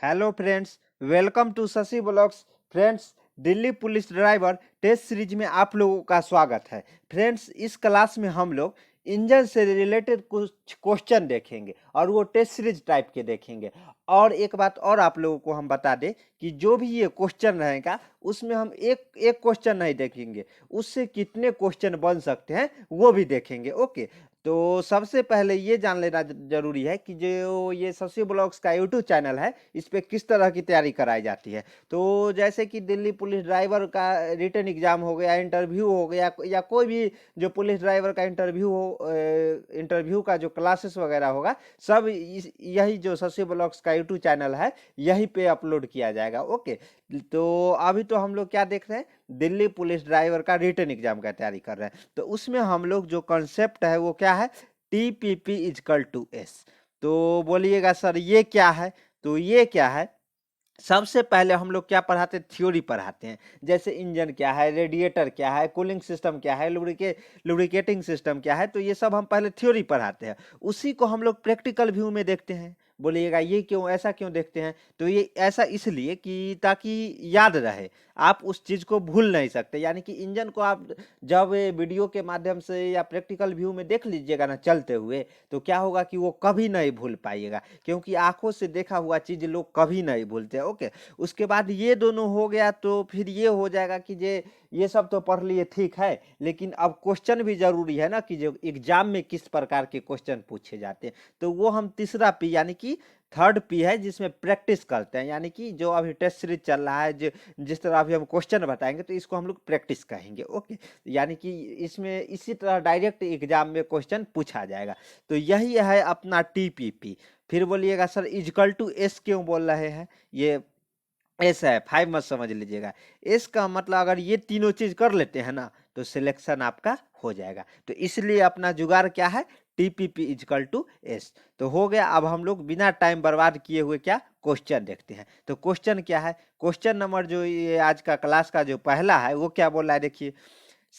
Hello friends, welcome to Shashi blogs. Friends, Delhi police driver test series में आप लोगों का स्वागत है। फ्रेंड्स, इस क्लास में हम लोग इंजन से रिलेटेड कुछ क्वेश्चन देखेंगे और वो टेस्ट सीरीज टाइप के देखेंगे। और एक बात और आप लोगों को हम बता दें कि जो भी ये क्वेश्चन रहेगा उसमें हम एक एक क्वेश्चन नहीं देखेंगे, उससे कितने क्वेश्चन बन सकते हैं वो भी देखेंगे। ओके, तो सबसे पहले ये जान लेना जरूरी है कि जो ये शशि ब्लॉग्स का यूट्यूब चैनल है, इस पे किस तरह की तैयारी कराई जाती है। तो जैसे कि दिल्ली पुलिस ड्राइवर का रिटन एग्जाम हो गया, इंटरव्यू हो गया, या कोई भी जो पुलिस ड्राइवर का इंटरव्यू हो, इंटरव्यू का जो क्लासेस वगैरह होगा, सब यही जो शशि ब्लॉग्स का यूट्यूब चैनल है यहीं पे अपलोड किया जाएगा। ओके, तो अभी तो हम लोग क्या देख रहे हैं, दिल्ली पुलिस ड्राइवर का रिटन एग्जाम का तैयारी कर रहे हैं। तो उसमें हम लोग जो कॉन्सेप्ट है वो क्या है, TPP इजकल टू एस। तो बोलिएगा सर ये क्या है, तो ये क्या है, सबसे पहले हम लोग क्या पढ़ाते हैं, थ्योरी पढ़ाते हैं। जैसे इंजन क्या है, रेडिएटर क्या है, कूलिंग सिस्टम क्या है, लुब्रिकेटिंग सिस्टम क्या है, तो ये सब हम पहले थ्योरी पढ़ाते हैं। उसी को हम लोग प्रैक्टिकल व्यू में देखते हैं। बोलिएगा ये क्यों, ऐसा क्यों देखते हैं, तो ये ऐसा इसलिए कि ताकि याद रहे, आप उस चीज़ को भूल नहीं सकते। यानी कि इंजन को आप जब वीडियो के माध्यम से या प्रैक्टिकल व्यू में देख लीजिएगा ना चलते हुए, तो क्या होगा कि वो कभी नहीं भूल पाइएगा, क्योंकि आंखों से देखा हुआ चीज़ लोग कभी नहीं भूलते। ओके, उसके बाद ये दोनों हो गया, तो फिर ये हो जाएगा कि ये सब तो पढ़ लिए, ठीक है, लेकिन अब क्वेश्चन भी जरूरी है ना, कि जो एग्जाम में किस प्रकार के क्वेश्चन पूछे जाते हैं। तो वो हम तीसरा पी यानी कि थर्ड पी है, जिसमें प्रैक्टिस करते हैं। यानी कि जो अभी टेस्ट सीरीज चल रहा है, जो जिस तरह अभी हम क्वेश्चन बताएंगे, तो इसको हम लोग प्रैक्टिस कहेंगे। ओके, यानी कि इसमें इसी तरह डायरेक्ट एग्जाम में क्वेश्चन पूछा जाएगा। तो यही है अपना TPP। फिर बोलिएगा सर इजकल टू एस क्यों बोल रहे हैं, ये एस है, 5 मत समझ लीजिएगा। एस का मतलब अगर ये तीनों चीज कर लेते हैं ना, तो सिलेक्शन आपका हो जाएगा। तो इसलिए अपना जुगाड़ क्या है, TPP इजकल टू एस। तो हो गया। अब हम लोग बिना टाइम बर्बाद किए हुए क्या क्वेश्चन देखते हैं। तो क्वेश्चन क्या है, क्वेश्चन नंबर जो ये आज का क्लास का जो पहला है वो क्या बोल रहा है, देखिए,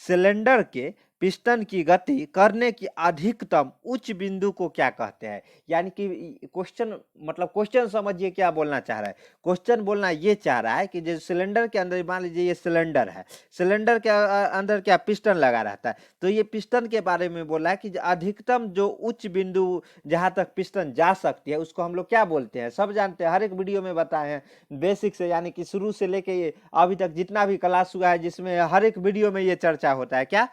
सिलेंडर के पिस्टन की गति करने की अधिकतम उच्च बिंदु को क्या कहते हैं। यानी कि क्वेश्चन मतलब क्वेश्चन समझिए क्या बोलना चाह रहा है। क्वेश्चन बोलना ये चाह रहा है कि जो सिलेंडर के अंदर, मान लीजिए ये सिलेंडर है, सिलेंडर के अंदर क्या पिस्टन लगा रहता है, तो ये पिस्टन के बारे में बोला है कि अधिकतम जो उच्च बिंदु जहां तक पिस्टन जा सकती है उसको हम लोग क्या बोलते हैं, सब जानते हैं, हर एक वीडियो में बताए हैं बेसिक से, यानी कि शुरू से लेके अभी तक जितना भी क्लास हुआ है, जिसमें हर एक वीडियो में ये चर्चा होता है। क्या,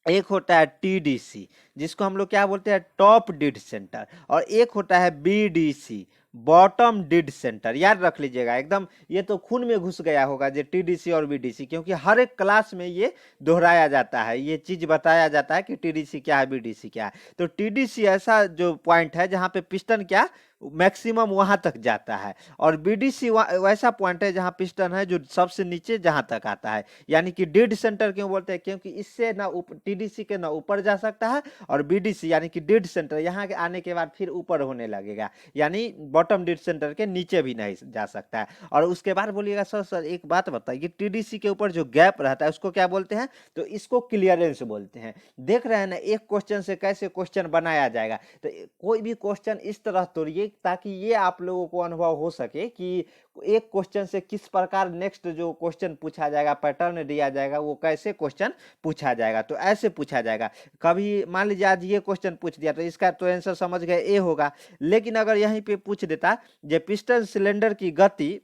एक होता है TDC, जिसको हम लोग क्या बोलते हैं, टॉप डिड सेंटर, और एक होता है BDC, बॉटम डिड सेंटर। याद रख लीजिएगा एकदम, ये तो खून में घुस गया होगा जो TDC और BDC, क्योंकि हर एक क्लास में ये दोहराया जाता है, ये चीज बताया जाता है कि TDC क्या है, BDC क्या है। तो TDC ऐसा जो पॉइंट है जहां पे पिस्टन क्या मैक्सिमम वहां तक जाता है, और BDC वैसा पॉइंट है जहां पिस्टन है जो सबसे नीचे जहां तक आता है। यानी कि डेड सेंटर क्यों बोलते हैं, क्योंकि इससे ना TDC के ना ऊपर जा सकता है, और BDC यानी कि डेड सेंटर यहाँ के आने के बाद फिर ऊपर होने लगेगा, यानी बॉटम डेड सेंटर के नीचे भी नहीं जा सकता है। और उसके बाद बोलिएगा सर सर एक बात बताइए, TDC के ऊपर जो गैप रहता है उसको क्या बोलते हैं, तो इसको क्लियरेंस बोलते हैं। देख रहे हैं ना एक क्वेश्चन से कैसे क्वेश्चन बनाया जाएगा। तो कोई भी क्वेश्चन इस तरह तोड़िए ताकि ये आप लोगों को अनुभव हो सके कि एक क्वेश्चन से किस प्रकार नेक्स्ट जो क्वेश्चन पूछा जाएगा, पैटर्न दिया जाएगा, वो कैसे क्वेश्चन पूछा जाएगा। तो ऐसे पूछा जाएगा, कभी मान लीजिए आज ये क्वेश्चन पूछ दिया तो इसका तो आंसर समझ गए ए होगा, लेकिन अगर यहीं पे पूछ देता जो पिस्टन सिलेंडर की गति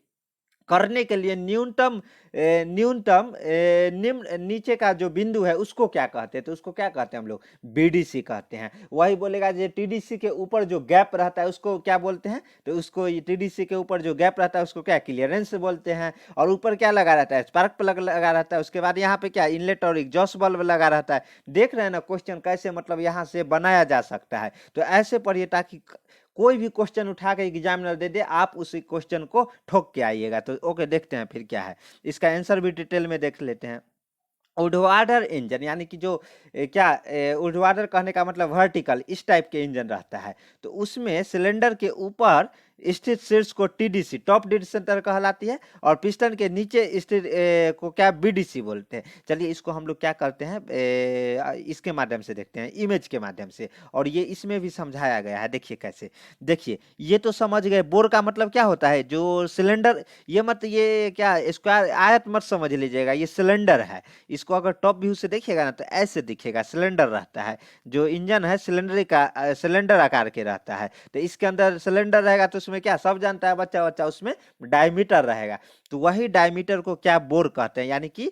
करने के लिए न्यूनतम न्यूनतम निम्न नीचे का जो बिंदु है उसको क्या कहते हैं, तो उसको क्या कहते हैं हम लोग, BDC कहते हैं। वही बोलेगा जो TDC के ऊपर जो गैप रहता है उसको क्या बोलते हैं, तो उसको TDC के ऊपर जो गैप रहता है उसको क्या क्लियरेंस बोलते हैं। और ऊपर क्या लगा रहता है, स्पार्क प्लग लगा रहता है। उसके बाद यहाँ पे क्या इनलेट और एग्जॉस्ट बल्ब लगा रहता है। देख रहे हैं ना क्वेश्चन कैसे मतलब यहाँ से बनाया जा सकता है। तो ऐसे पढ़िए ताकि कोई भी क्वेश्चन उठा के एग्जामिनर दे दे, आप उसी क्वेश्चन को ठोक के आइएगा। तो ओके, देखते हैं फिर क्या है, इसका आंसर भी डिटेल में देख लेते हैं। ऊर्ध्वाधर इंजन यानी कि जो ऊर्ध्वाधर कहने का मतलब वर्टिकल, इस टाइप के इंजन रहता है, तो उसमें सिलेंडर के ऊपर स्थित शीर्ष को टीडीसी टॉप डेड सेंटर कहलाती है, और पिस्टन के नीचे स्थित को क्या बीडीसी बोलते हैं। चलिए इसको हम लोग क्या करते हैं, इसके माध्यम से देखते हैं, इमेज के माध्यम से, और ये इसमें भी समझाया गया है। देखिए कैसे, देखिए ये तो समझ गए। बोर का मतलब क्या होता है, जो सिलेंडर, ये मत ये क्या स्क्वायर आयत मत समझ लीजिएगा, ये सिलेंडर है। इसको अगर टॉप व्यू से देखिएगा ना तो ऐसे दिखेगा, सिलेंडर रहता है। जो इंजन है सिलेंडर का, सिलेंडर आकार के रहता है। तो इसके अंदर सिलेंडर रहेगा तो उसमें क्या, सब जानता है बच्चा बच्चा, उसमें डायमीटर रहेगा। तो वही डायमीटर को क्या बोर कहते हैं, यानी कि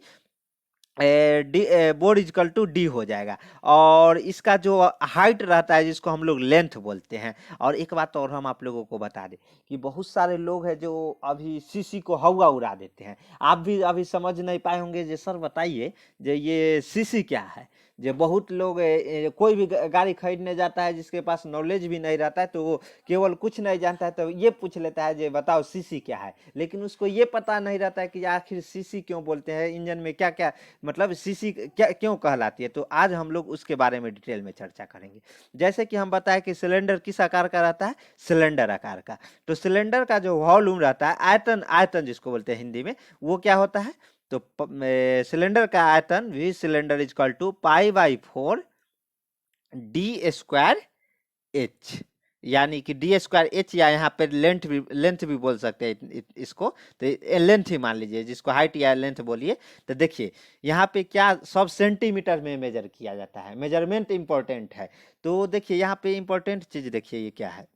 बोर इजकल टू डी हो जाएगा। और इसका जो हाइट रहता है जिसको हम लोग लेंथ बोलते हैं। और एक बात और हम आप लोगों को बता दें कि बहुत सारे लोग हैं जो अभी सीसी को हवा उड़ा देते हैं। आप भी अभी समझ नहीं पाए होंगे, जे सर बताइए जे ये सीसी क्या है। जो बहुत लोग कोई भी गाड़ी खरीदने जाता है जिसके पास नॉलेज भी नहीं रहता है, तो वो केवल कुछ नहीं जानता है तो ये पूछ लेता है जे बताओ सीसी क्या है। लेकिन उसको ये पता नहीं रहता है कि आखिर सीसी क्यों बोलते हैं, इंजन में क्या क्या मतलब सीसी क्या क्यों कहलाती है। तो आज हम लोग उसके बारे में डिटेल में चर्चा करेंगे। जैसे कि हम बताएं कि सिलेंडर किस आकार का रहता है, सिलेंडर आकार का। तो सिलेंडर का जो वॉल्यूम रहता है, आयतन, आयतन जिसको बोलते हैं हिंदी में, वो क्या होता है। तो सिलेंडर का आयतन V cylinder is equal to π/4 d² h, यानी कि d²h, या यहाँ पे लेंथ भी बोल सकते हैं इसको। तो लेंथ ही मान लीजिए, जिसको हाइट या लेंथ बोलिए। तो देखिए यहाँ पे क्या सब सेंटीमीटर में मेजर किया जाता है, मेजरमेंट इंपॉर्टेंट है। तो देखिए यहाँ पे इंपॉर्टेंट चीज देखिए ये क्या है।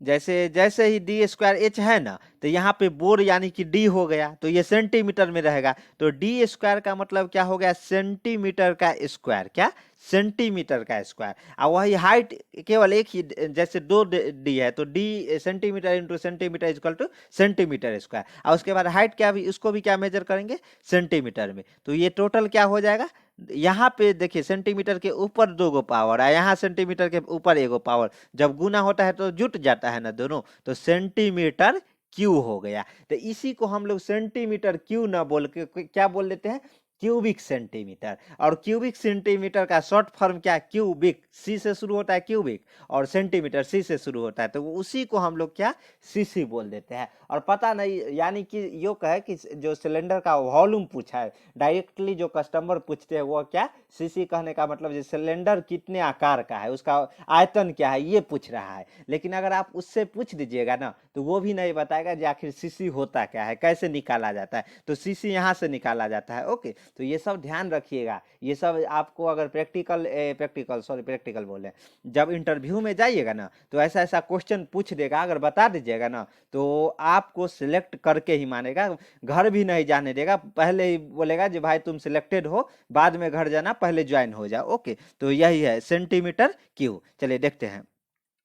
जैसे जैसे ही d² h है ना, तो यहाँ पे बोर यानी कि d हो गया, तो ये सेंटीमीटर में रहेगा। तो d² का मतलब क्या हो गया, सेंटीमीटर का स्क्वायर, क्या सेंटीमीटर का स्क्वायर। और वही हाइट केवल एक ही, जैसे 2d है तो d centimetre into centimetre equal two centimetre square. और उसके बाद हाइट क्या भी, उसको भी क्या मेजर करेंगे, सेंटीमीटर में। तो ये टोटल क्या हो जाएगा, यहाँ पे देखिए सेंटीमीटर के ऊपर 2 पावर है, यहाँ सेंटीमीटर के ऊपर 1 पावर, जब गुना होता है तो जुट जाता है ना दोनों, तो सेंटीमीटर क्यू हो गया। तो इसी को हम लोग सेंटीमीटर क्यू ना बोल के क्या बोल देते हैं, क्यूबिक सेंटीमीटर। और क्यूबिक सेंटीमीटर का शॉर्ट फॉर्म क्या, क्यूबिक, सी से शुरू होता है क्यूबिक, और सेंटीमीटर सी से शुरू होता है, तो उसी को हम लोग क्या, सीसी बोल देते हैं। और पता नहीं, यानी कि यो कहे कि जो सिलेंडर का वॉल्यूम पूछा है डायरेक्टली, जो कस्टमर पूछते हैं वो क्या, सीसी कहने का मतलब जो सिलेंडर कितने आकार का है, उसका आयतन क्या है, ये पूछ रहा है। लेकिन अगर आप उससे पूछ दीजिएगा ना तो वो भी नहीं बताएगा कि आखिर सीसी होता क्या है, कैसे निकाला जाता है। तो सीसी यहाँ से निकाला जाता है। ओके, तो ये सब ध्यान रखिएगा। ये सब आपको अगर प्रैक्टिकल बोले, जब इंटरव्यू में जाइएगा ना तो ऐसा ऐसा क्वेश्चन पूछ देगा, अगर बता दीजिएगा ना तो आपको सिलेक्ट करके ही मानेगा, घर भी नहीं जाने देगा। पहले ही बोलेगा जी भाई तुम सिलेक्टेड हो, बाद में घर जाना, पहले ज्वाइन हो जाओ। ओके, तो यही है सेंटीमीटर क्यू। चलिए देखते हैं।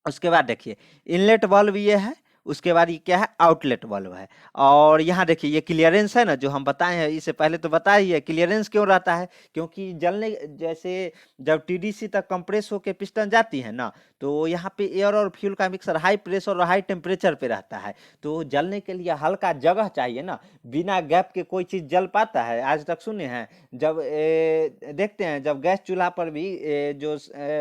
उसके बाद देखिए इनलेट वाल्व ये है, उसके बाद ये क्या है, आउटलेट वाल्व है। और यहाँ देखिए ये क्लियरेंस है ना, जो हम बताए हैं, इससे पहले तो बताया ही है क्लियरेंस क्यों रहता है, क्योंकि जलने, जैसे जब टीडीसी तक कंप्रेस होकर पिस्टन जाती है ना, तो यहाँ पे एयर और फ्यूल का मिक्सर हाई प्रेशर और हाई टेम्परेचर पे रहता है। तो जलने के लिए हल्का जगह चाहिए ना, बिना गैप के कोई चीज जल पाता है, आज तक सुने हैं। जब देखते हैं जब गैस चूल्हा पर भी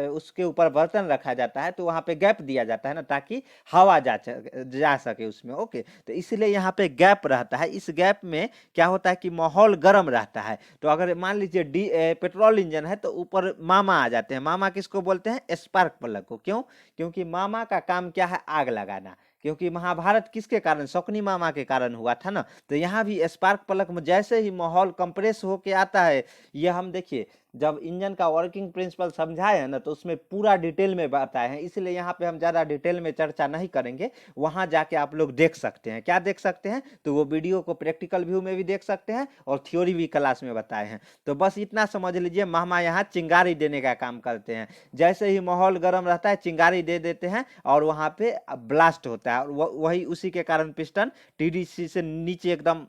उसके ऊपर बर्तन रखा जाता है तो वहाँ पे गैप दिया जाता है ना, ताकि हवा जा सके उसमें। ओके, तो इसलिए यहाँ पे गैप रहता है। इस गैप में क्या होता है कि माहौल गर्म रहता है। तो अगर मान लीजिए पेट्रोल इंजन है तो ऊपर मामा आ जाते हैं। मामा किसको बोलते हैं, स्पार्क प्लग को। क्यों, क्योंकि मामा का काम क्या है, आग लगाना। क्योंकि महाभारत किसके कारण, शकुनी मामा के कारण हुआ था ना। तो यहाँ भी स्पार्क प्लग में जैसे ही माहौल कंप्रेस होके आता है, ये हम देखिए जब इंजन का वर्किंग प्रिंसिपल समझाए हैं ना तो उसमें पूरा डिटेल में बताए हैं, इसलिए यहाँ पे हम ज़्यादा डिटेल में चर्चा नहीं करेंगे। वहाँ जाके आप लोग देख सकते हैं, क्या देख सकते हैं, तो वो वीडियो को प्रैक्टिकल व्यू में भी देख सकते हैं और थ्योरी भी क्लास में बताए हैं। तो बस इतना समझ लीजिए, मामा यहाँ चिंगारी देने का काम करते हैं। जैसे ही माहौल गर्म रहता है चिंगारी दे देते हैं और वहाँ पे ब्लास्ट होता है, और वही उसी के कारण पिस्टन टीडीसी से नीचे एकदम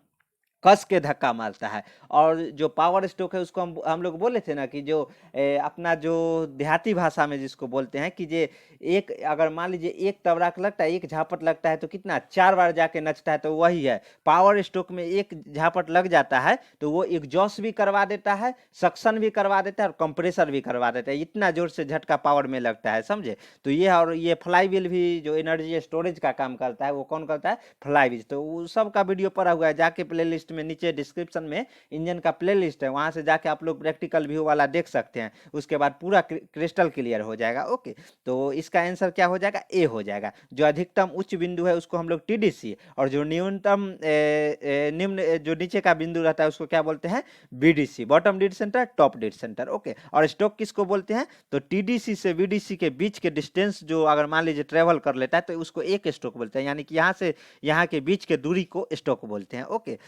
कस के धक्का मारता है। और जो पावर स्ट्रोक है उसको हम लोग बोले थे ना कि जो अपना जो देहाती भाषा में जिसको बोलते हैं कि जे एक अगर मान लीजिए एक तबराक लगता है, एक झापट लगता है तो कितना 4 बार जाके नचता है, तो वही है पावर स्ट्रोक में। एक झापट लग जाता है तो वो एग्जॉस्ट भी करवा देता है, सक्शन भी करवा देता है और कंप्रेसर भी करवा देता है, इतना जोर से झटका पावर में लगता है, समझे। तो ये और ये फ्लाई व्हील भी जो एनर्जी स्टोरेज का काम करता है वो कौन करता है, फ्लाई व्हील। तो वो सब का वीडियो पड़ा हुआ है, जाके प्लेलिस्ट में नीचे डिस्क्रिप्शन में इंजन का प्लेलिस्ट है, वहां से जाके आप लोग प्रैक्टिकल व्यू वाला देख सकते हैं, उसके बाद पूरा क्रिस्टल क्लियर हो जाएगा। ओके, तो इसका आंसर क्या हो जाएगा, ए हो जाएगा। जो अधिकतम उच्च बिंदु है उसको हम लोग टीडीसी, और जो न्यूनतम निम्न जो नीचे का बिंदु रहता है उसको क्या बोलते हैं, BDC, bottom dead centre, top dead centre. Okay, और स्ट्रोक किसको बोलते हैं, तो टीडीसी से बीडीसी के बीच के डिस्टेंस जो अगर मान लीजिए ट्रेवल कर लेता है तो उसको एक स्ट्रोक बोलते हैं, यानी कि यहाँ से यहाँ के बीच के दूरी को स्ट्रोक बोलते हैं। ओके,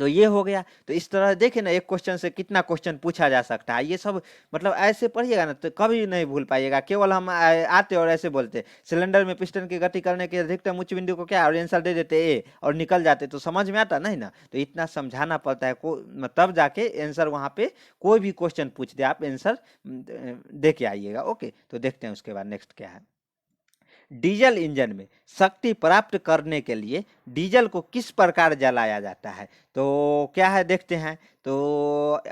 तो ये हो गया। तो इस तरह देखे ना, एक क्वेश्चन से कितना क्वेश्चन पूछा जा सकता है, ये सब मतलब ऐसे पढ़िएगा ना तो कभी नहीं भूल पाइएगा। केवल हम आते और ऐसे बोलते सिलेंडर में पिस्टन की गति करने के अधिकतम उच्च बिंदु को क्या, और आंसर दे देते ए और निकल जाते, तो समझ में आता नहीं ना। तो इतना समझाना पड़ता है को, तब जाके आंसर वहाँ पे कोई भी क्वेश्चन पूछ दे आप आंसर दे के आइएगा। ओके, तो देखते हैं उसके बाद नेक्स्ट क्या है। डीजल इंजन में शक्ति प्राप्त करने के लिए डीजल को किस प्रकार जलाया जाता है, तो क्या है देखते हैं। तो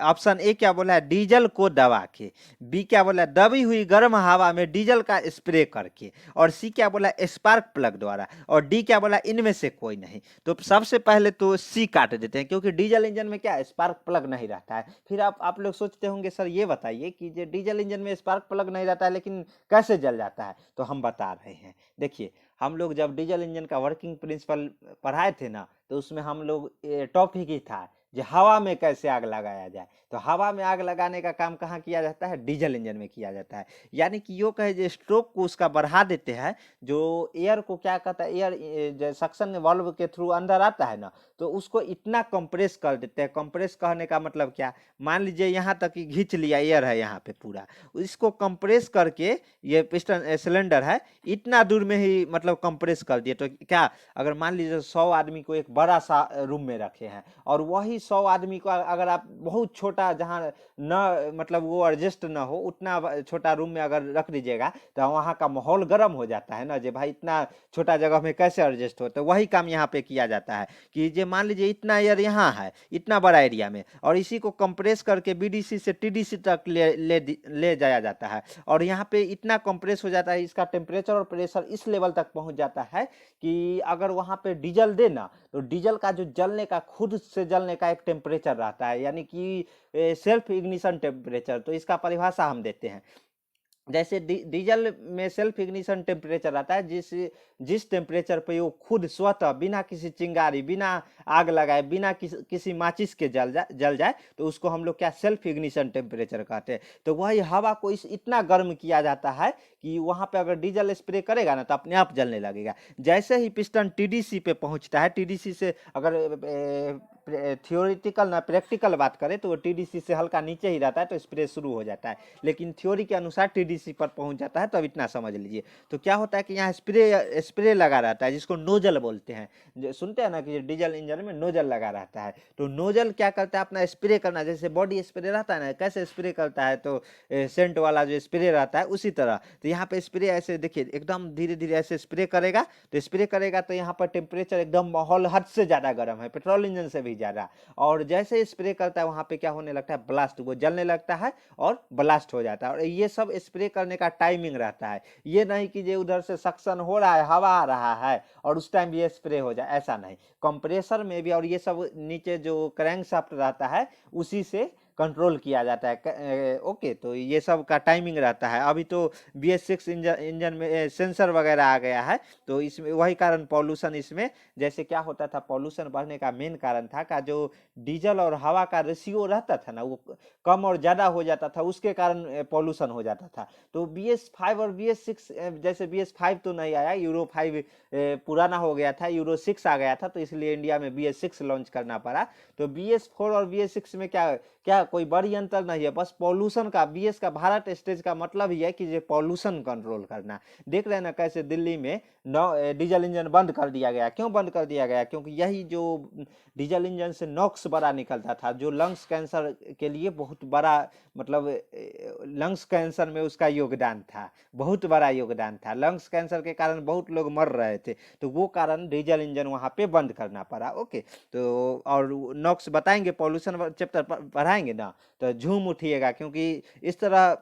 ऑप्शन ए क्या बोला है, डीजल को दबा के, बी क्या बोला है, दबी हुई गर्म हवा में डीजल का स्प्रे करके, और सी क्या बोला है, स्पार्क प्लग द्वारा, और डी क्या बोला, इनमें से कोई नहीं। तो सबसे पहले तो सी काट देते हैं, क्योंकि डीजल इंजन में क्या है, स्पार्क प्लग नहीं रहता है। फिर आप लोग सोचते होंगे सर ये बताइए कि जो डीजल इंजन में स्पार्क प्लग नहीं रहता है लेकिन कैसे जल जाता है, तो हम बता रहे हैं। देखिए, हम लोग जब डीजल इंजन का वर्किंग प्रिंसिपल पढ़ाए थे ना, तो उसमें हम लोग टॉपिक ही था जो हवा में कैसे आग लगाया जाए। तो हवा में आग लगाने का काम कहाँ किया जाता है, डीजल इंजन में किया जाता है। यानी कि यो कहे जो स्ट्रोक को उसका बढ़ा देते हैं, जो एयर को क्या कहता है, एयर सक्शन वाल्व के थ्रू अंदर आता है ना, तो उसको इतना कंप्रेस कर देते हैं। कंप्रेस कहने का मतलब क्या, मान लीजिए यहाँ तक ही खींच लिया, एयर है यहाँ पे पूरा, इसको कंप्रेस करके ये पिस्टन सिलेंडर है इतना दूर में ही मतलब कंप्रेस कर दिए। तो क्या, अगर मान लीजिए 100 आदमी को एक बड़ा सा रूम में रखे हैं, और वही 100 आदमी को अगर आप बहुत छोटा जहाँ न मतलब वो एडजस्ट न हो उतना छोटा रूम में अगर रख दीजिएगा, तो वहाँ का माहौल गर्म हो जाता है ना, जो भाई इतना छोटा जगह में कैसे एडजस्ट हो। तो वही काम यहाँ पे किया जाता है कि जो मान लीजिए इतना एयर यहाँ है इतना बड़ा एरिया में, और इसी को कंप्रेस करके बीडीसी से टीडीसी तक ले जाया जाता है, और यहाँ पे इतना कंप्रेस हो जाता है, इसका टेम्परेचर और प्रेशर इस लेवल तक पहुंच जाता है कि अगर वहाँ पे डीजल देना, तो डीजल का जो जलने का, खुद से जलने का एक टेम्परेचर रहता है, यानी कि सेल्फ इग्निशन टेम्परेचर। तो इसका परिभाषा हम देते हैं, जैसे डीजल में सेल्फ इग्निशन टेम्परेचर रहता है, जिस टेम्परेचर पे वो खुद स्वतः बिना किसी चिंगारी, बिना आग लगाए, बिना किसी माचिस के जल जाए, तो उसको हम लोग क्या, सेल्फ इग्निशन टेम्परेचर कहते हैं। तो वही हवा को इतना गर्म किया जाता है कि वहां पे अगर डीजल स्प्रे करेगा ना तो अपने आप जलने लगेगा। जैसे ही पिस्टन टीडीसी पे पहुंचता है, टीडीसी से अगर थियोरिटिकल ना प्रैक्टिकल बात करें तो वो टीडीसी से हल्का नीचे ही रहता है, तो स्प्रे शुरू हो जाता है। लेकिन थ्योरी के अनुसार टीडीसी पर पहुंच जाता है, तो अब इतना समझ लीजिए। तो क्या होता है कि यहाँ स्प्रे लगा रहता है, जिसको नोजल बोलते हैं। सुनते हैं ना कि डीजल इंजन में नोजल लगा रहता है, तो नोजल क्या करता है, अपना स्प्रे करना, जैसे बॉडी स्प्रे रहता है ना, कैसे स्प्रे करता है, तो सेंट वाला जो स्प्रे रहता है उसी तरह। तो यहाँ पे स्प्रे ऐसे देखिए, एकदम धीरे धीरे ऐसे स्प्रे करेगा, तो यहाँ पर टेम्परेचर एकदम माहौल हद से ज्यादा गर्म है, पेट्रोल इंजन से भी ज्यादा। और जैसे स्प्रे करता है वहां पे क्या होने लगता है, ब्लास्ट, वो जलने लगता है और ब्लास्ट हो जाता है। और ये सब स्प्रे करने का टाइमिंग रहता है, ये नहीं कि जो उधर से सक्शन हो रहा है, हवा आ रहा है और उस टाइम ये स्प्रे हो जाए, ऐसा नहीं। कंप्रेसर में भी, और ये सब नीचे जो क्रैंकशाफ्ट रहता है उसी से कंट्रोल किया जाता है। ओके, तो ये सब का टाइमिंग रहता है। अभी तो BS6 इंजन में सेंसर वगैरह आ गया है, तो इसमें वही कारण पॉल्यूशन, इसमें जैसे क्या होता था, पॉल्यूशन बढ़ने का मेन कारण था का जो डीजल और हवा का रेशियो रहता था ना, वो कम और ज्यादा हो जाता था, उसके कारण पॉल्यूशन हो जाता था। तो BS5 और BS6, जैसे BS5 तो नहीं आया, यूरो 5 पुराना हो गया था, यूरो 6 आ गया था, तो इसलिए इंडिया में BS6 लॉन्च करना पड़ा। तो BS4 और BS6 में क्या क्या कोई बड़ी अंतर नहीं है, बस पॉल्यूशन का, बीएस का भारत स्टेज का मतलब ही है कि ये पॉल्यूशन कंट्रोल करना। देख रहे हैं ना कैसे दिल्ली में डीजल इंजन बंद कर दिया गया। क्यों बंद कर दिया गया? क्योंकि यही जो डीजल इंजन से नॉक्स बड़ा निकलता था, जो लंग्स कैंसर के लिए बहुत बड़ा, मतलब लंग्स कैंसर में उसका योगदान था, बहुत बड़ा योगदान था। लंग्स कैंसर के कारण बहुत लोग मर रहे थे, तो वो कारण डीजल इंजन वहाँ पे बंद करना पड़ा। ओके, तो और नॉक्स बताएंगे, पॉल्यूशन चैप्टर पढ़ाएंगे ना, तो झूम उठिएगा, क्योंकि इस तरह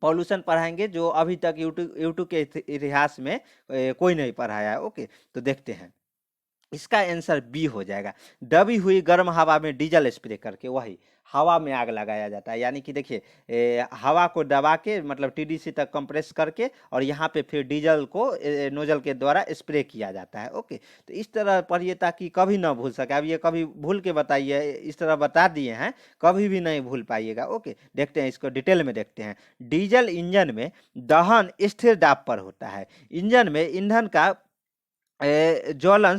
पॉल्यूशन पढ़ाएंगे जो अभी तक यूट्यूब यूट्यूब के इतिहास में कोई नहीं पढ़ाया है। ओके, तो देखते हैं, इसका आंसर बी हो जाएगा। दबी हुई गर्म हवा में डीजल स्प्रे करके वही हवा में आग लगाया जाता है। यानी कि देखिए हवा को दबा के, मतलब टीडीसी तक कंप्रेस करके, और यहाँ पे फिर डीजल को नोजल के द्वारा स्प्रे किया जाता है। ओके, तो इस तरह पढ़िए ताकि कभी ना भूल सके। अब ये कभी भूल के बताइए, इस तरह बता दिए हैं, कभी भी नहीं भूल पाइएगा। ओके, देखते हैं इसको डिटेल में देखते हैं। डीजल इंजन में दहन स्थिर दाब पर होता है। इंजन में ईंधन का ज्वलन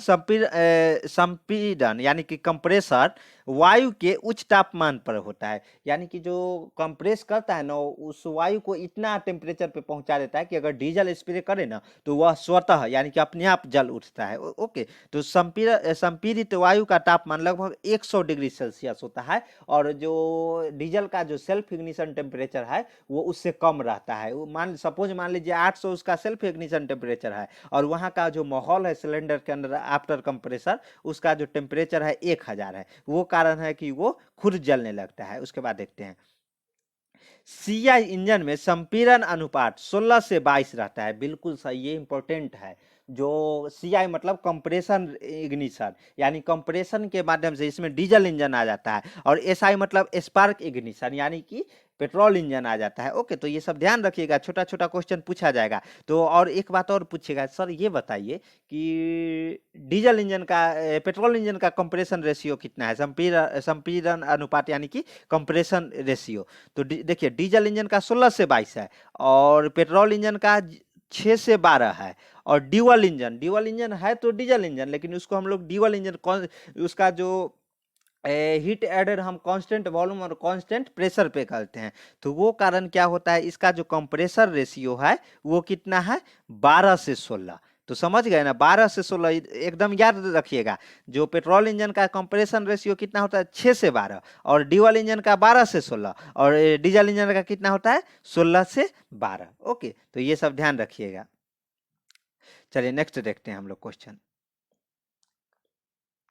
संपीड़न यानी कि कंप्रेसर वायु के उच्च तापमान पर होता है। यानी कि जो कंप्रेस करता है ना, उस वायु को इतना टेम्परेचर पे पहुंचा देता है कि अगर डीजल स्प्रे करे ना, तो वह स्वतः यानी कि अपने आप जल उठता है। ओके, तो संपीड़ित वायु का तापमान लगभग 100 डिग्री सेल्सियस होता है, और जो डीजल का जो सेल्फ इग्निशन टेम्परेचर है वो उससे कम रहता है। मान लीजिए 800 उसका सेल्फ इग्निशन टेम्परेचर है, और वहाँ का जो माहौल है सिलेंडर के अंदर आफ्टर कंप्रेसर, उसका जो टेम्परेचर है 1000 है। वो कारण है कि वो खुद जलने लगता है। उसके बाद देखते हैं, सीआई इंजन में संपीड़न अनुपात 16 से 22 रहता है। बिल्कुल सही, ये इंपॉर्टेंट है। जो सीआई मतलब कंप्रेशन इग्निशन, यानी कंप्रेशन के माध्यम से इसमें डीजल इंजन आ जाता है, और एसआई मतलब स्पार्क इग्निशन, यानी कि पेट्रोल इंजन आ जाता है। ओके, तो ये सब ध्यान रखिएगा, छोटा छोटा क्वेश्चन पूछा जाएगा। तो और एक बात और पूछेगा, सर ये बताइए कि डीजल इंजन का पेट्रोल इंजन का कंप्रेशन रेशियो कितना है? संपीड़न अनुपात यानी कि कंप्रेशन रेशियो। तो देखिए, डीजल इंजन का 16 से 22 है, और पेट्रोल इंजन का 6 से 12 है, और ड्यूअल इंजन है तो डीजल इंजन, लेकिन उसको हम लोग ड्यूअल इंजन, उसका जो हीट एडेड हम कांस्टेंट वॉल्यूम और कांस्टेंट प्रेशर पे करते हैं। तो वो कारण क्या होता है, इसका जो कंप्रेसर रेशियो है वो कितना है? 12 से 16। तो समझ गए ना, 12 से 16 एकदम याद रखिएगा। जो पेट्रोल इंजन का कंप्रेशन रेशियो कितना होता है? 6 से 12, और डीजल इंजन का 12 से 16, और डीजल इंजन का कितना होता है? 16 से 12। ओके, तो ये सब ध्यान रखिएगा। चलिए नेक्स्ट देखते हैं हम लोग क्वेश्चन।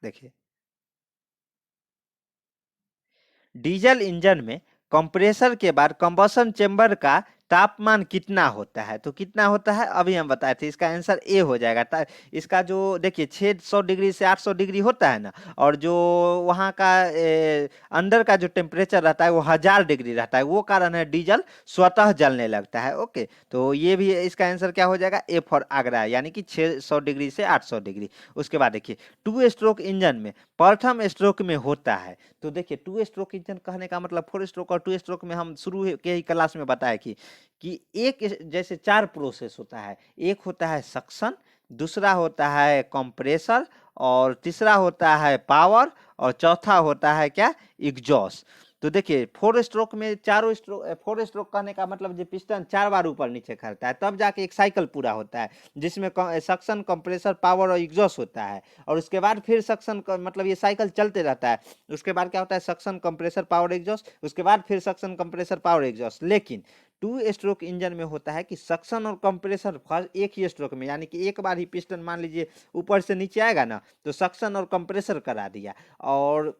देखिए, डीजल इंजन में कंप्रेसर के बाद कंबसन चेंबर का तापमान कितना होता है? तो कितना होता है अभी हम बताए थे, इसका आंसर ए हो जाएगा। इसका जो देखिए 600 डिग्री से 800 डिग्री होता है ना, और जो वहाँ का अंदर का जो टेम्परेचर रहता है वो 1000 डिग्री रहता है। वो कारण है डीजल स्वतः जलने लगता है। ओके, तो ये भी इसका आंसर क्या हो जाएगा? ए फॉर आगरा, यानी कि 600 डिग्री से 800 डिग्री। उसके बाद देखिए, 2 स्ट्रोक इंजन में प्रथम स्ट्रोक में होता है। तो देखिए, 2 स्ट्रोक इंजन कहने का मतलब 4 स्ट्रोक और 2 स्ट्रोक में हम शुरू के ही क्लास में बताया कि एक जैसे 4 प्रोसेस होता है। एक होता है सक्शन, दूसरा होता है कंप्रेसर, और तीसरा होता है पावर, और चौथा होता है क्या? एग्जॉस्ट। तो देखिए 4 स्ट्रोक में, 4 स्ट्रोक कहने का मतलब जो पिस्टन 4 बार ऊपर नीचे करता है, तब जाके एक साइकिल पूरा होता है, जिसमें सक्शन, कंप्रेसर, पावर और एग्जॉस्ट होता है। और उसके बाद फिर सक्शन मतलब ये साइकिल चलते रहता है। उसके बाद क्या होता है? Suction, compressor, power, exhaust. उसके बाद फिर सक्शन, कंप्रेसर, पावर, एग्जॉस्ट। लेकिन 2 स्ट्रोक इंजन में होता है कि सक्शन और कंप्रेसर फर्स्ट एक ही स्ट्रोक में, यानी कि एक बार ही पिस्टन मान लीजिए ऊपर से नीचे आएगा ना, तो सक्शन और कंप्रेसर करा दिया, और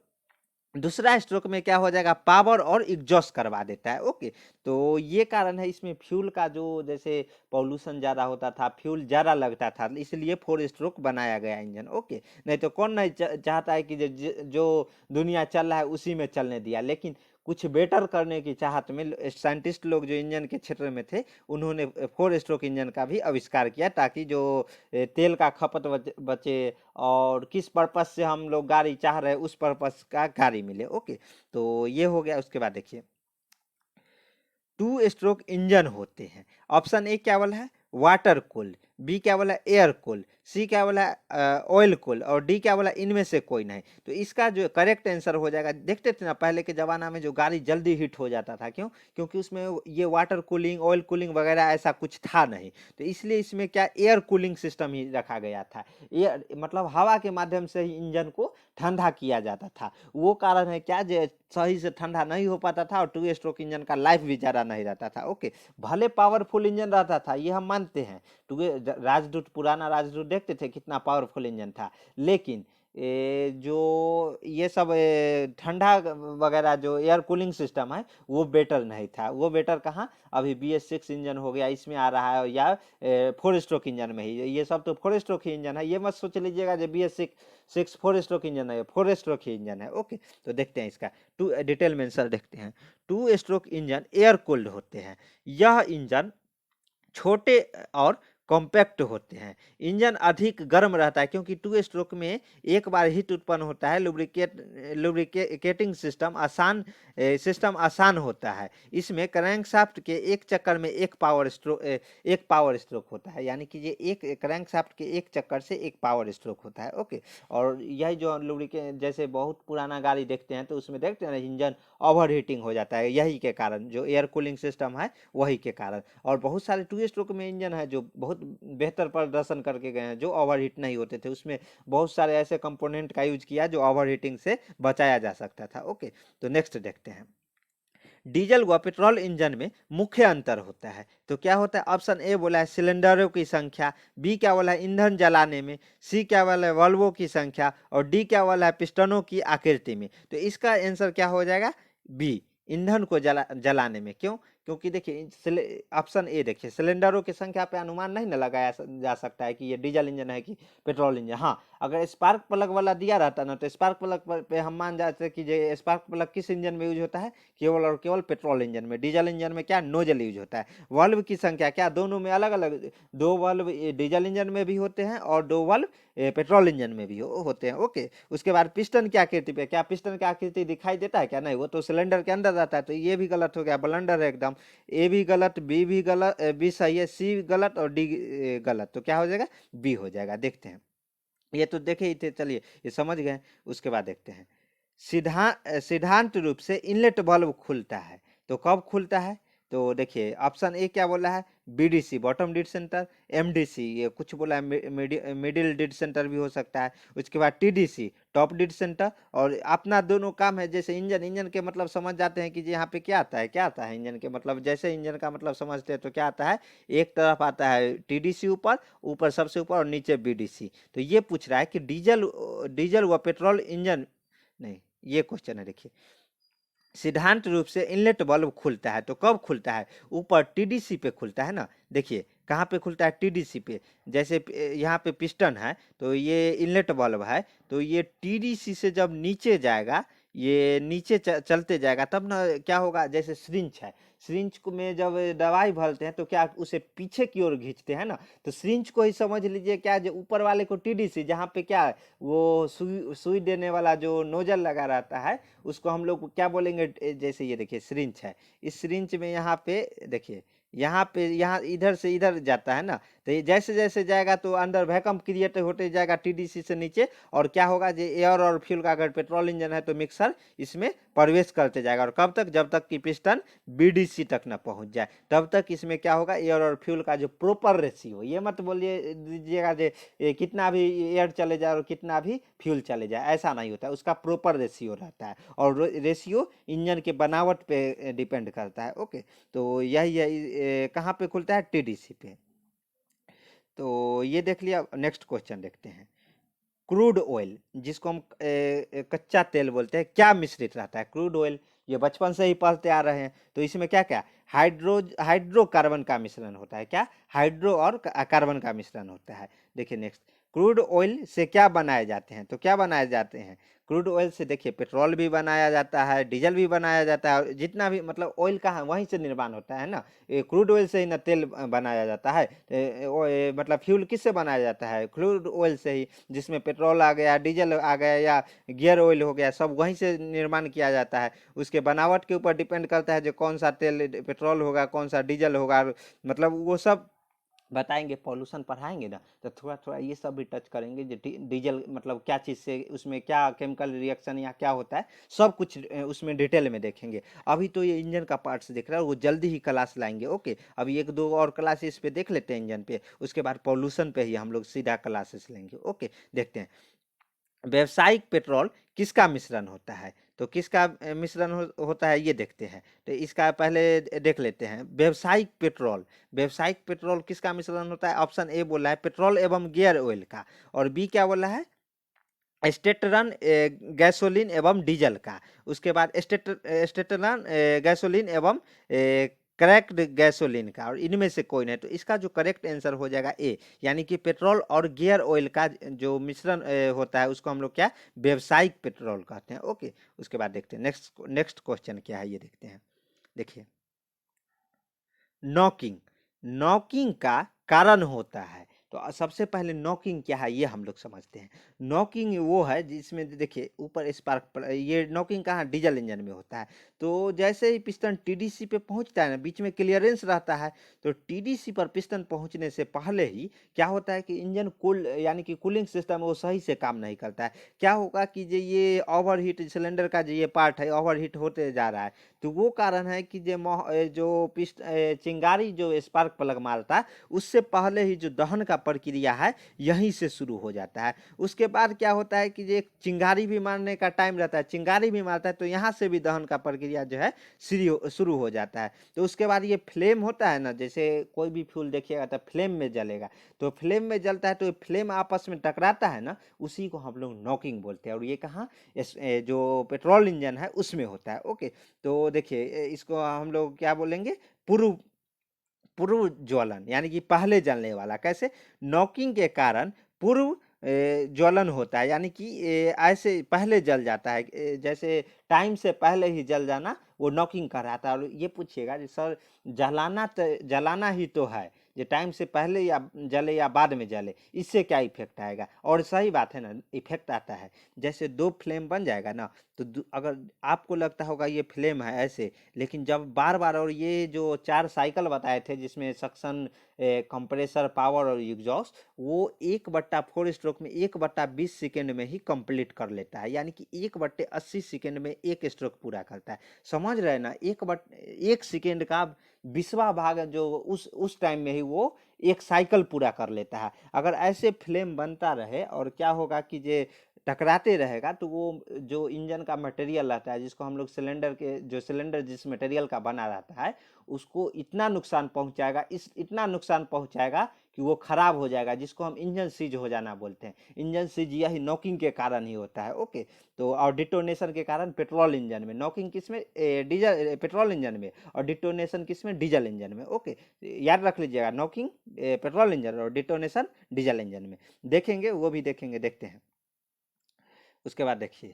दूसरा स्ट्रोक में क्या हो जाएगा? पावर और एग्जॉस्ट करवा देता है। ओके, तो ये कारण है इसमें फ्यूल का जो जैसे पॉल्यूशन ज़्यादा होता था, फ्यूल ज़्यादा लगता था, इसलिए 4 स्ट्रोक बनाया गया इंजन। ओके, नहीं तो कौन नहीं चाहता है कि जो दुनिया चल रहा है उसी में चलने दिया। लेकिन कुछ बेटर करने की चाहत में साइंटिस्ट लोग जो इंजन के क्षेत्र में थे, उन्होंने 4 स्ट्रोक इंजन का भी आविष्कार किया, ताकि जो तेल का खपत बचे, और किस पर्पस से हम लोग गाड़ी चाह रहे हैं उस पर्पस का गाड़ी मिले। ओके, तो ये हो गया। उसके बाद देखिए, 2 स्ट्रोक इंजन होते हैं। ऑप्शन ए क्या वाला है? Water cooled. बी क्या बोला एयर कूल, सी क्या बोला ऑयल कूल, और डी क्या बोला इनमें से कोई नहीं। तो इसका जो करेक्ट आंसर हो जाएगा, देखते थे ना पहले के ज़माना में जो गाड़ी जल्दी हीट हो जाता था, क्यों? क्योंकि उसमें ये वाटर कूलिंग ऑयल कूलिंग वगैरह ऐसा कुछ था नहीं, तो इसलिए इसमें क्या एयर कूलिंग सिस्टम ही रखा गया था। एयर मतलब हवा के माध्यम से ही इंजन को ठंडा किया जाता था। वो कारण है क्या, जो सही से ठंडा नहीं हो पाता था और 2 स्ट्रोक इंजन का लाइफ भी ज़्यादा नहीं रहता था। ओके, भले पावरफुल इंजन रहता था, ये हम मानते हैं। राजदूत, पुराना राजदूत देखते थे कितना पावरफुल इंजन था, लेकिन जो ये सब ठंडा वगैरह जो एयर कूलिंग सिस्टम है वो बेटर नहीं था। वो बेटर कहाँ, अभी BS6 इंजन हो गया इसमें आ रहा है, या 4 स्ट्रोक इंजन में ही, ये सब तो 4 स्ट्रोक ही इंजन है। ये मत सोच लीजिएगा जो BS6 4 स्ट्रोक इंजन है, 4 स्ट्रोक ही इंजन है। ओके, तो देखते हैं इसका टू डिटेल में आंसर देखते हैं। 2 स्ट्रोक इंजन एयर कूल्ड होते हैं। यह इंजन छोटे और कॉम्पैक्ट होते हैं। इंजन अधिक गर्म रहता है क्योंकि 2 स्ट्रोक में एक बार हीट उत्पन्न होता है। लुब्रिकेटिंग सिस्टम आसान होता है। इसमें क्रैंकशाफ्ट के एक चक्कर में एक पावर स्ट्रोक होता है, यानी कि ये एक क्रैंकशाफ्ट के एक चक्कर से एक पावर स्ट्रोक होता है। ओके, और यही जो लुब्रिकेट, जैसे बहुत पुराना गाड़ी देखते हैं तो उसमें देखते हैं ना इंजन ओवर हीटिंग हो जाता है, यही के कारण, जो एयर कूलिंग सिस्टम है वही के कारण। और बहुत सारे 2 स्ट्रोक में इंजन है जो बहुत बेहतर प्रदर्शन करके गए हैं, जो ओवर हीट नहीं होते थे। उसमें बहुत सारे ऐसे कंपोनेंट का यूज किया जो ओवर हीटिंग से बचाया जा सकता था। ओके, तो नेक्स्ट देखते हैं। डीजल व पेट्रोल इंजन में मुख्य अंतर होता है। तो क्या होता है, ऑप्शन ए बोला है सिलेंडरों की संख्या, बी क्या बोला है ईंधन जलाने में, सी क्या बोला है वाल्वों की संख्या, और डी क्या बोला है पिस्टनों की आकृति में। तो इसका आंसर क्या हो जाएगा, बी, ईंधन को जलाने में। क्यों? क्योंकि देखिए ऑप्शन ए देखिए, सिलेंडरों की संख्या पे अनुमान नहीं ना लगाया जा सकता है कि ये डीजल इंजन है कि पेट्रोल इंजन। हाँ, अगर स्पार्क प्लग वाला दिया रहता ना तो स्पार्क प्लग पे हम मान जाते कि ये स्पार्क प्लग किस इंजन में यूज होता है, केवल और केवल पेट्रोल इंजन में। डीजल इंजन में क्या नोजल यूज होता है। वाल्व की संख्या क्या, दोनों में अलग अलग, 2 वाल्व डीजल इंजन में भी होते हैं और 2 वाल्व पेट्रोल इंजन में भी होते हैं। ओके, उसके बाद पिस्टन की आकृति पे, क्या पिस्टन की आकृति दिखाई देता है क्या, नहीं, वो तो सिलेंडर के अंदर रहता है। तो ये भी गलत हो गया, ब्लंडर है एकदम। ए भी गलत, बी भी गलत, बी सही है, सी गलत और डी गलत। तो क्या हो जाएगा, बी हो जाएगा। देखते हैं, ये तो देखे ही थे, चलिए ये समझ गए। उसके बाद देखते हैं, सिद्धांत रूप से इनलेट वाल्व खुलता है, तो कब खुलता है? तो देखिए ऑप्शन ए क्या बोला है, BDC bottom dead centre, MDC ये कुछ बोला है मिडिल डेड सेंटर भी हो सकता है, उसके बाद TDC टॉप डेड सेंटर। और अपना दोनों काम है, जैसे इंजन के मतलब समझ जाते हैं कि जी यहाँ पे क्या आता है, क्या आता है इंजन के मतलब, जैसे इंजन का मतलब समझते हैं तो क्या आता है, एक तरफ आता है TDC ऊपर, ऊपर सबसे ऊपर, और नीचे BDC। तो ये पूछ रहा है कि डीजल व पेट्रोल इंजन, नहीं ये क्वेश्चन है, देखिए सिद्धांत रूप से इनलेट बल्ब खुलता है, तो कब खुलता है, ऊपर TDC पे खुलता है ना। देखिए कहाँ पे खुलता है, TDC पे। जैसे यहाँ पे पिस्टन है तो ये इनलेट बल्ब है, तो ये TDC से जब नीचे जाएगा, ये नीचे चलते जाएगा, तब ना क्या होगा, जैसे सिरिंज है, सिरिंज को में जब दवाई भरते हैं तो क्या उसे पीछे की ओर खींचते हैं ना, तो सिरिंज को ही समझ लीजिए क्या, जो ऊपर वाले को TDC, जहाँ पे क्या है, वो सुई देने वाला जो नोजल लगा रहता है, उसको हम लोग क्या बोलेंगे, जैसे ये देखिए सिरिंज है, इस सिरिंज में यहाँ पे देखिए, यहाँ पे यहाँ इधर से इधर जाता है ना, तो ये जैसे जैसे जाएगा तो अंदर वैक्यूम क्रिएट होते जाएगा TDC से नीचे, और क्या होगा, जो एयर और फ्यूल का अगर पेट्रोल इंजन है तो मिक्सर इसमें प्रवेश करते जाएगा, और कब तक, जब तक कि पिस्टन BDC तक ना पहुंच जाए, तब तक इसमें क्या होगा, एयर और फ्यूल का जो प्रॉपर रेशियो, ये मत बोलिए दीजिएगा जो कितना भी एयर चले जाए और कितना भी फ्यूल चले जाए, ऐसा नहीं होता है, उसका प्रॉपर रेशियो रहता है, और रेशियो इंजन के बनावट पे डिपेंड करता है। ओके, तो यही है, कहाँ पे खुलता है, TDC पे। तो ये देख लिया। नेक्स्ट क्वेश्चन देखते हैं, क्रूड ऑयल जिसको हम कच्चा तेल बोलते हैं, क्या मिश्रित रहता है क्रूड ऑयल, ये बचपन से ही पढ़ते आ रहे हैं। तो इसमें क्या क्या, हाइड्रोकार्बन का मिश्रण होता है, क्या, हाइड्रो और कार्बन का मिश्रण होता है। देखिए नेक्स्ट, क्रूड ऑयल से क्या बनाए जाते हैं, तो क्या बनाए जाते हैं, क्रूड ऑयल से देखिए पेट्रोल भी बनाया जाता है, डीजल भी बनाया जाता है, और जितना भी मतलब ऑयल का है वहीं से निर्माण होता है ना, क्रूड ऑयल से ही ना तेल बनाया जाता है। मतलब फ्यूल किससे बनाया जाता है, क्रूड ऑयल से ही, जिसमें पेट्रोल आ गया, डीजल आ गया, या गियर ऑयल हो गया, सब वहीं से निर्माण किया जाता है। उसके बनावट के ऊपर डिपेंड करता है जो कौन सा तेल, पेट्रोल होगा, कौन सा डीजल होगा, मतलब वो सब बताएंगे, पॉल्यूशन पढ़ाएंगे ना, तो थोड़ा थोड़ा ये सब भी टच करेंगे, जो डीजल मतलब क्या चीज़ से, उसमें क्या केमिकल रिएक्शन या क्या होता है, सब कुछ उसमें डिटेल में देखेंगे। अभी तो ये इंजन का पार्ट्स दिख रहा है, वो जल्दी ही क्लास लाएंगे। ओके, अभी एक दो और क्लास इस पे देख लेते हैं इंजन पे, उसके बाद पॉल्यूशन पे ही हम लोग सीधा क्लासेस लेंगे। ओके, देखते हैं। व्यावसायिक पेट्रोल किसका मिश्रण होता है? तो किसका मिश्रण होता है ये देखते हैं। तो इसका पहले देख लेते हैं। व्यावसायिक पेट्रोल, व्यावसायिक पेट्रोल किसका मिश्रण होता है? ऑप्शन ए बोला है पेट्रोल एवं गियर ऑयल का, और बी क्या बोला है? स्टेटरन गैसोलीन एवं डीजल का। उसके बाद स्टेटरन गैसोलीन एवं करेक्ट गैसोलीन का, और इनमें से कोई नहीं। तो इसका जो करेक्ट आंसर हो जाएगा ए, यानी कि पेट्रोल और गियर ऑयल का जो मिश्रण होता है उसको हम लोग क्या, व्यावसायिक पेट्रोल कहते हैं। ओके, उसके बाद देखते हैं नेक्स्ट नेक्स्ट क्वेश्चन क्या है, ये देखते हैं। देखिए, नॉकिंग, नॉकिंग का कारण होता है। तो सबसे पहले नॉकिंग क्या है ये हम लोग समझते हैं। नॉकिंग वो है जिसमें देखिए ऊपर स्पार्क, ये नॉकिंग कहाँ, डीजल इंजन में होता है। तो जैसे ही पिस्टन टीडीसी पे पहुंचता है ना, बीच में क्लियरेंस रहता है, तो टीडीसी पर पिस्टन पहुंचने से पहले ही क्या होता है कि इंजन कूल, यानी कि कूलिंग सिस्टम वो सही से काम नहीं करता है। क्या होगा कि जो ये ओवरहीट सिलेंडर का जो ये पार्ट है ओवरहीट होते जा रहा है, तो वो कारण है कि जो चिंगारी जो स्पार्क प्लग मारता है, उससे पहले ही जो दहन का प्रक्रिया है यहीं से शुरू हो जाता है। उसके बाद क्या होता है कि ये चिंगारी भी मारने का टाइम रहता है, चिंगारी भी मारता है, तो यहाँ से भी दहन का प्रक्रिया जो है शुरू हो जाता है। तो उसके बाद ये फ्लेम होता है ना, जैसे कोई भी फ्यूल देखिएगा तो फ्लेम में जलेगा, तो फ्लेम में जलता है, तो फ्लेम आपस में टकराता है ना, उसी को हम लोग नॉकिंग बोलते हैं। और ये कहाँ, जो पेट्रोल इंजन है उसमें होता है। ओके, तो देखिए इसको हम लोग क्या बोलेंगे, पूर्व पूर्व ज्वलन, यानी कि पहले जलने वाला। कैसे? नॉकिंग के कारण पूर्व ज्वलन होता है, यानी कि ऐसे पहले जल जाता है, जैसे टाइम से पहले ही जल जाना, वो नॉकिंग कहलाता है। और ये पूछिएगा कि सर जलाना तो जलाना ही तो है, जो टाइम से पहले या जले या बाद में जले, इससे क्या इफेक्ट आएगा? और सही बात है ना, इफेक्ट आता है। जैसे दो फ्लेम बन जाएगा ना, तो अगर आपको लगता होगा ये फ्लेम है ऐसे, लेकिन जब बार बार, और ये जो 4 साइकिल बताए थे जिसमें सक्शन, कंप्रेसर, पावर और एग्जॉस्ट, वो 1/4 स्ट्रोक में 1/20 सेकेंड में ही कंप्लीट कर लेता है, यानी कि 1/80 सेकेंड में एक स्ट्रोक पूरा करता है। समझ रहे हैं ना, 1 सेकेंड का 20वां भाग जो उस टाइम में ही वो एक साइकिल पूरा कर लेता है। अगर ऐसे फ्लेम बनता रहे और क्या होगा कि जे टकराते रहेगा, तो वो जो इंजन का मटेरियल रहता है, जिसको हम लोग सिलेंडर के, जो सिलेंडर जिस मटेरियल का बना रहता है, उसको इतना नुकसान पहुंचाएगा, इतना नुकसान पहुंचाएगा कि वो खराब हो जाएगा, जिसको हम इंजन सीज हो जाना बोलते हैं। इंजन सीज यही नॉकिंग के कारण ही होता है। ओके, तो और डिटोनेशन के कारण पेट्रोल इंजन में, नॉकिंग किसमें, डीजल पेट्रोल इंजन में, और डिटोनेशन किसमें, डीजल इंजन में। ओके, याद रख लीजिएगा, नॉकिंग पेट्रोल इंजन और डिटोनेशन डीजल इंजन में। देखेंगे, वो भी देखेंगे, देखते हैं। उसके बाद देखिए,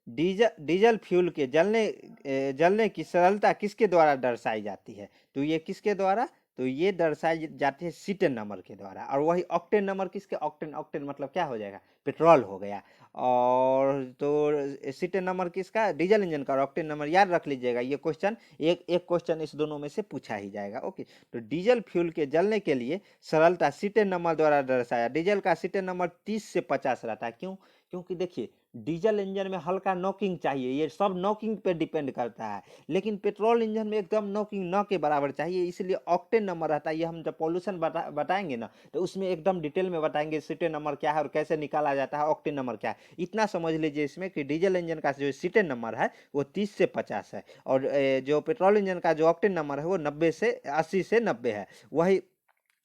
डीजल फ्यूल के जलने की सरलता किसके द्वारा दर्शाई जाती है? तो ये किसके द्वारा, तो ये दर्शाई जाती है सीटेन नंबर के द्वारा। और वही ऑक्टेन नंबर किसके, ऑक्टेन, ऑक्टेन मतलब क्या हो जाएगा, पेट्रोल हो गया। और तो सीटेन नंबर किसका, डीजल इंजन का। और ऑक्टेन नंबर याद रख लीजिएगा, ये क्वेश्चन एक एक क्वेश्चन इस दोनों में से पूछा ही जाएगा। ओके, तो डीजल फ्यूल के जलने के लिए सरलता सीटेन नंबर द्वारा दर्शाया। डीजल का सीटेन नंबर 30 से 50 रहता है। क्यों? क्योंकि देखिए, डीजल इंजन में हल्का नॉकिंग चाहिए, ये सब नॉकिंग पे डिपेंड करता है। लेकिन पेट्रोल इंजन में एकदम नॉकिंग न के बराबर चाहिए, इसलिए ऑक्टेन नंबर रहता है। ये हम जब पॉल्यूशन बताएंगे ना, तो उसमें एकदम डिटेल में बताएंगे सीटेन नंबर क्या है और कैसे निकाला जाता है, ऑक्टेन नंबर क्या है। इतना समझ लीजिए इसमें कि डीजल इंजन का जो सीटेन नंबर है वो 30 से 50 है, और जो पेट्रोल इंजन का जो ऑक्टेन नंबर है वो 80 से 90 है। वही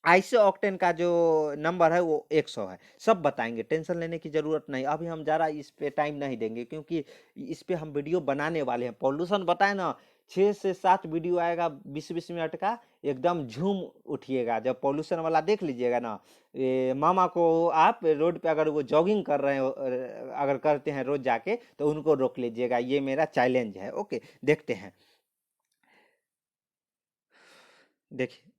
आइसो ऑक्टेन का जो नंबर है वो 100 है। सब बताएंगे, टेंशन लेने की जरूरत नहीं। अभी हम ज़रा इस पे टाइम नहीं देंगे, क्योंकि इस पे हम वीडियो बनाने वाले हैं। पॉल्यूशन बताए ना, 6 से 7 वीडियो आएगा 20-20 मिनट का, एकदम झूम उठिएगा जब पॉल्यूशन वाला देख लीजिएगा ना। मामा को आप रोड पे अगर वो जॉगिंग कर रहे हो, अगर करते हैं रोज जाके, तो उनको रोक लीजिएगा, ये मेरा चैलेंज है। ओके, देखते हैं। देखिए,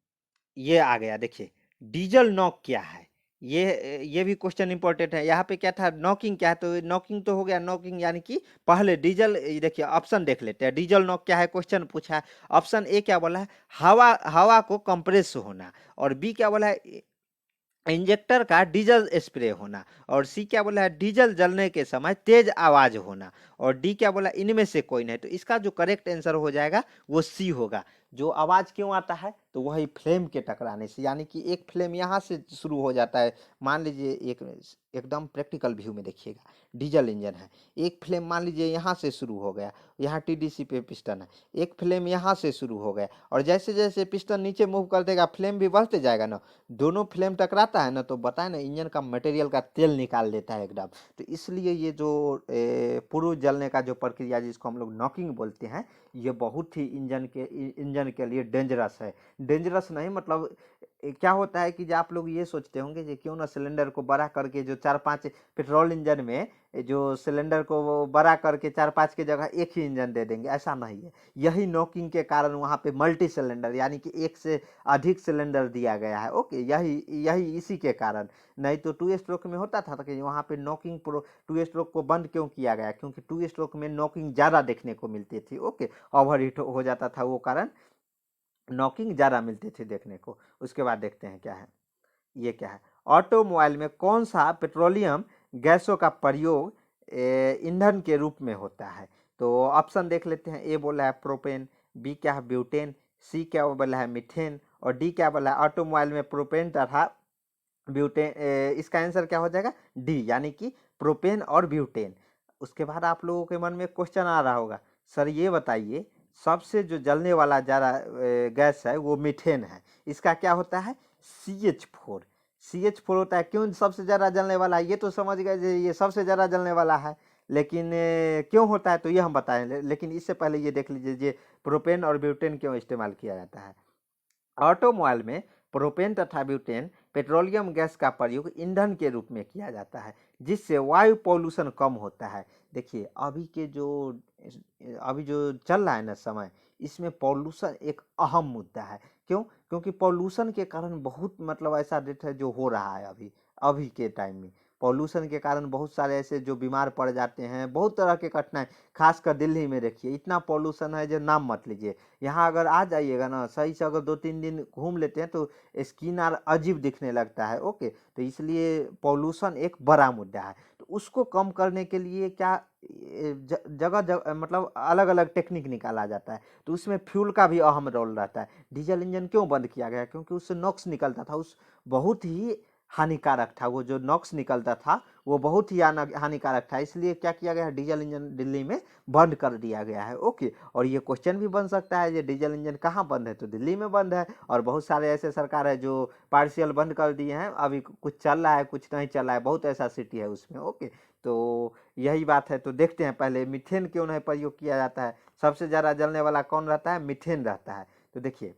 ये आ गया। देखिए, डीजल नॉक क्या है? ये भी क्वेश्चन इंपॉर्टेंट है। यहाँ पे क्या था, नॉकिंग क्या है, तो नॉकिंग तो हो गया, नॉकिंग यानी कि पहले डीजल, ये देखिए ऑप्शन देख लेते हैं, डीजल नॉक क्या है, क्वेश्चन पूछा है। ऑप्शन ए क्या बोला है, हवा हवा को कंप्रेस होना, और बी क्या बोला है, इंजेक्टर का डीजल स्प्रे होना, और सी क्या बोला है, डीजल जलने के समय तेज आवाज होना, और डी क्या बोला, इनमें से कोई नहीं। तो इसका जो करेक्ट आंसर हो जाएगा वो सी होगा। जो आवाज क्यों आता है, तो वही फ्लेम के टकराने से, यानी कि एक फ्लेम यहाँ से शुरू हो जाता है। मान लीजिए एक एकदम प्रैक्टिकल व्यू में देखिएगा, डीजल इंजन है, एक फ्लेम मान लीजिए यहाँ से शुरू हो गया, यहाँ टीडीसी पे पिस्टन है, एक फ्लेम यहाँ से शुरू हो गया, और जैसे जैसे पिस्टन नीचे मूव कर देगा फ्लेम भी बढ़ते जाएगा ना, दोनों फ्लेम टकराता है ना, तो बताए ना इंजन का मटेरियल का तेल निकाल देता है एकदम। तो इसलिए ये जो पुरुष जलने का जो प्रक्रिया जिसको हम लोग नॉकिंग बोलते हैं, ये बहुत ही इंजन के लिए डेंजरस है। डेंजरस नहीं मतलब क्या होता है कि जो आप लोग ये सोचते होंगे कि क्यों ना सिलेंडर को बड़ा करके, जो 4-5 पेट्रोल इंजन में जो सिलेंडर को वो बड़ा करके 4-5 की जगह एक ही इंजन दे देंगे, ऐसा नहीं है। यही नॉकिंग के कारण वहाँ पे मल्टी सिलेंडर यानी कि एक से अधिक सिलेंडर दिया गया है। ओके, यही यही इसी के कारण। नहीं तो टू स्ट्रोक में होता था कि वहाँ पे नॉकिंग प्रो टू स्ट्रोक को बंद क्यों किया गया, क्योंकि टू स्ट्रोक में नॉकिंग ज़्यादा देखने को मिलती थी। ओके, ओवर हीट हो जाता था, वो कारण नॉकिंग ज़्यादा मिलती थी देखने को। उसके बाद देखते हैं क्या है, ये क्या है, ऑटोमोबाइल में कौन सा पेट्रोलियम गैसों का प्रयोग ईंधन के रूप में होता है। तो ऑप्शन देख लेते हैं, ए बोला है प्रोपेन, बी क्या है ब्यूटेन, सी क्या बोला है मीथेन, और डी क्या बोला है ऑटोमोबाइल में प्रोपेन तथा ब्यूटेन। इसका आंसर क्या हो जाएगा, डी, यानी कि प्रोपेन और ब्यूटेन। उसके बाद आप लोगों के मन में क्वेश्चन आ रहा होगा, सर ये बताइए सबसे जो जलने वाला ज़्यादा गैस है वो मीथेन है, इसका क्या होता है, CH4। CH4 होता है, क्यों सबसे ज़्यादा जलने वाला है, ये तो समझ गए जे ये सबसे ज़्यादा जलने वाला है, लेकिन क्यों होता है तो ये हम बताएं। लेकिन इससे पहले ये देख लीजिए ये प्रोपेन और ब्यूटेन क्यों इस्तेमाल किया जाता है। ऑटोमोबाइल में प्रोपेन तथा ब्यूटेन पेट्रोलियम गैस का प्रयोग ईंधन के रूप में किया जाता है, जिससे वायु पॉल्यूशन कम होता है। देखिए अभी जो चल रहा है ना समय, इसमें पॉल्यूशन एक अहम मुद्दा है। क्यों, क्योंकि पॉल्यूशन के कारण बहुत मतलब ऐसा डेथ है जो हो रहा है अभी अभी के टाइम में। पॉल्यूशन के कारण बहुत सारे ऐसे जो बीमार पड़ जाते हैं, बहुत तरह के कठिनाई, खासकर दिल्ली में देखिए इतना पॉल्यूशन है जो नाम मत लीजिए। यहाँ अगर आ जाइएगा ना, सही से अगर 2-3 दिन घूम लेते हैं तो स्किन और अजीब दिखने लगता है। ओके, तो इसलिए पॉल्यूशन एक बड़ा मुद्दा है। तो उसको कम करने के लिए क्या जगह जगह मतलब अलग अलग टेक्निक निकाला जाता है। तो उसमें फ्यूल का भी अहम रोल रहता है। डीजल इंजन क्यों बंद किया गया, क्योंकि उससे नॉक्स निकलता था, उस बहुत ही हानिकारक था, वो जो नॉक्स निकलता था वो बहुत ही हानिकारक था। इसलिए क्या किया गया, डीजल इंजन दिल्ली में बंद कर दिया गया है। ओके, और ये क्वेश्चन भी बन सकता है ये डीजल इंजन कहाँ बंद है, तो दिल्ली में बंद है। और बहुत सारे ऐसे सरकार है जो पार्शियल बंद कर दिए हैं, अभी कुछ चल रहा है कुछ नहीं चल रहा है, बहुत ऐसा सिटी है उसमें। ओके, तो यही बात है। तो देखते हैं पहले मीथेन क्यों नहीं प्रयोग किया जाता है, सबसे ज़्यादा जलने वाला कौन रहता है, मीथेन रहता है। तो देखिए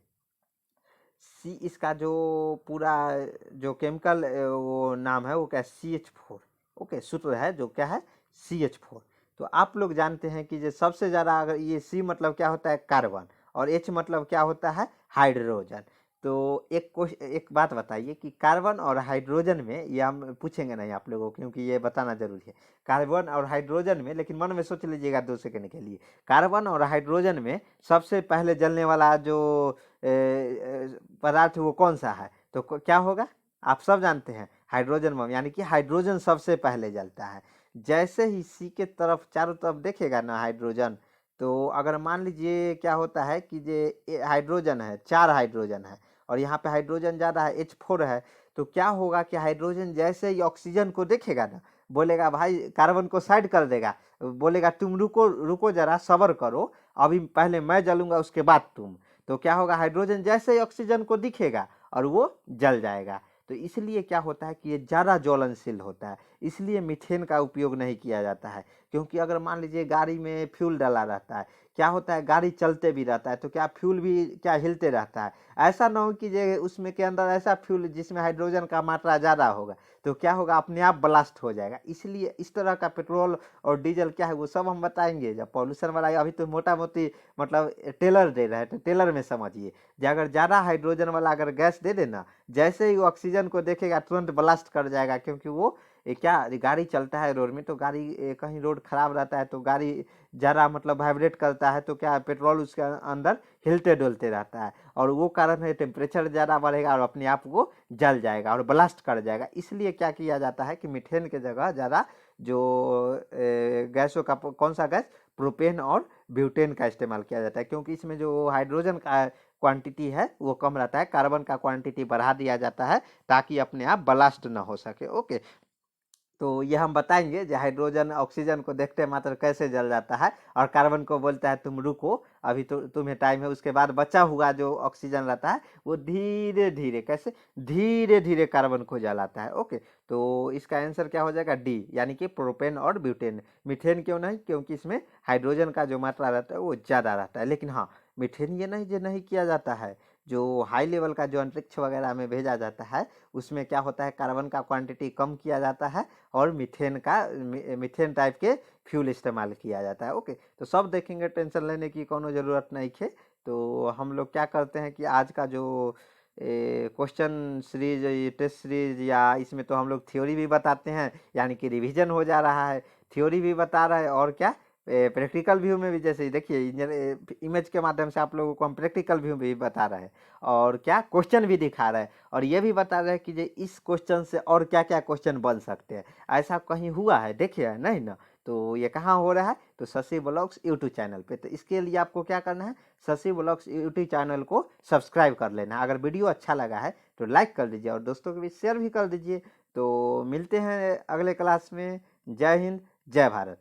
सी, इसका जो पूरा जो केमिकल वो नाम है वो क्या है, CH4। ओके, सूत्र है जो क्या है, CH4। तो आप लोग जानते हैं कि जो सबसे ज़्यादा, अगर ये सी मतलब क्या होता है, कार्बन, और एच मतलब क्या होता है, हाइड्रोजन। तो एक बात बताइए कि कार्बन और हाइड्रोजन में, ये हम पूछेंगे नहीं आप लोगों को क्योंकि ये बताना जरूरी है, कार्बन और हाइड्रोजन में, लेकिन मन में सोच लीजिएगा 2 सेकंड के लिए, कार्बन और हाइड्रोजन में सबसे पहले जलने वाला जो पदार्थ वो कौन सा है, तो क्या होगा, आप सब जानते हैं, हाइड्रोजन बम, यानी कि हाइड्रोजन सबसे पहले जलता है। जैसे ही सी के तरफ चारों तरफ देखेगा ना हाइड्रोजन, तो अगर मान लीजिए क्या होता है कि ये हाइड्रोजन है, 4 हाइड्रोजन है, और यहाँ पे हाइड्रोजन ज़्यादा है, H4 है, तो क्या होगा कि हाइड्रोजन जैसे ही ऑक्सीजन को देखेगा ना, बोलेगा भाई, कार्बन को साइड कर देगा, बोलेगा तुम रुको रुको जरा सब्र करो, अभी पहले मैं जलूंगा उसके बाद तुम। तो क्या होगा, हाइड्रोजन जैसे ही ऑक्सीजन को दिखेगा और वो जल जाएगा। तो इसलिए क्या होता है कि ये ज़्यादा ज्वलनशील होता है, इसलिए मीथेन का उपयोग नहीं किया जाता है। क्योंकि अगर मान लीजिए गाड़ी में फ्यूल डाला रहता है, क्या होता है गाड़ी चलते भी रहता है तो क्या फ्यूल भी क्या हिलते रहता है। ऐसा ना हो कि जे उसमें के अंदर ऐसा फ्यूल जिसमें हाइड्रोजन का मात्रा ज़्यादा होगा तो क्या होगा अपने आप ब्लास्ट हो जाएगा। इसलिए इस तरह का पेट्रोल और डीजल क्या है वो सब हम बताएंगे जब पॉल्यूशन वाला। अभी तो मोटा मोटी मतलब टेलर दे रहे हैं तो टेलर में समझिए कि अगर ज़्यादा हाइड्रोजन वाला अगर गैस दे देना, जैसे ही वो ऑक्सीजन को देखेगा तुरंत ब्लास्ट कर जाएगा। क्योंकि वो क्या गाड़ी चलता है रोड में तो गाड़ी कहीं रोड खराब रहता है तो गाड़ी ज़रा मतलब वाइब्रेट करता है तो क्या पेट्रोल उसके अंदर हिलते डुलते रहता है और वो कारण है टेम्परेचर ज़्यादा बढ़ेगा और अपने आप वो जल जाएगा और ब्लास्ट कर जाएगा। इसलिए क्या किया जाता है कि मीथेन के जगह ज़्यादा जो गैसों का कौन सा गैस प्रोपेन और ब्यूटेन का इस्तेमाल किया जाता है। क्योंकि इसमें जो हाइड्रोजन का क्वांटिटी है वो कम रहता है, कार्बन का क्वांटिटी बढ़ा दिया जाता है ताकि अपने आप ब्लास्ट ना हो सके। ओके, तो ये हम बताएंगे जो हाइड्रोजन ऑक्सीजन को देखते मात्र कैसे जल जाता है और कार्बन को बोलता है तुम रुको अभी तो तुम्हें टाइम है। उसके बाद बचा हुआ जो ऑक्सीजन रहता है वो धीरे धीरे कैसे धीरे धीरे कार्बन को जलाता है। ओके, तो इसका आंसर क्या हो जाएगा डी, यानी कि प्रोपेन और ब्यूटेन। मीथेन क्यों नहीं, क्योंकि इसमें हाइड्रोजन का जो मात्रा रहता है वो ज़्यादा रहता है। लेकिन हाँ, मीथेन ये नहीं जो नहीं किया जाता है, जो हाई लेवल का जो अंतरिक्ष वगैरह में भेजा जाता है उसमें क्या होता है कार्बन का क्वांटिटी कम किया जाता है और मीथेन टाइप के फ्यूल इस्तेमाल किया जाता है। ओके, तो सब देखेंगे, टेंशन लेने की कोनो ज़रूरत नहीं है। तो हम लोग क्या करते हैं कि आज का जो क्वेश्चन सीरीज ये टेस्ट सीरीज या इसमें तो हम लोग थ्योरी भी बताते हैं, यानी कि रिवीजन हो जा रहा है, थ्योरी भी बता रहा है और क्या प्रैक्टिकल व्यू में भी। जैसे देखिए इमेज के माध्यम से आप लोगों को हम प्रैक्टिकल व्यू भी बता रहे हैं और क्या क्वेश्चन भी दिखा रहे हैं और ये भी बता रहे हैं कि इस क्वेश्चन से और क्या क्या क्वेश्चन बन सकते हैं। ऐसा कहीं हुआ है देखिए नहीं ना, तो ये कहाँ हो रहा है तो शशि ब्लॉग्स यूट्यूब चैनल पे। तो इसके लिए आपको क्या करना है, शशि ब्लॉग्स यूट्यूब चैनल को सब्सक्राइब कर लेना है। अगर वीडियो अच्छा लगा है तो लाइक कर दीजिए और दोस्तों के बीच शेयर भी कर दीजिए। तो मिलते हैं अगले क्लास में। जय हिंद, जय भारत।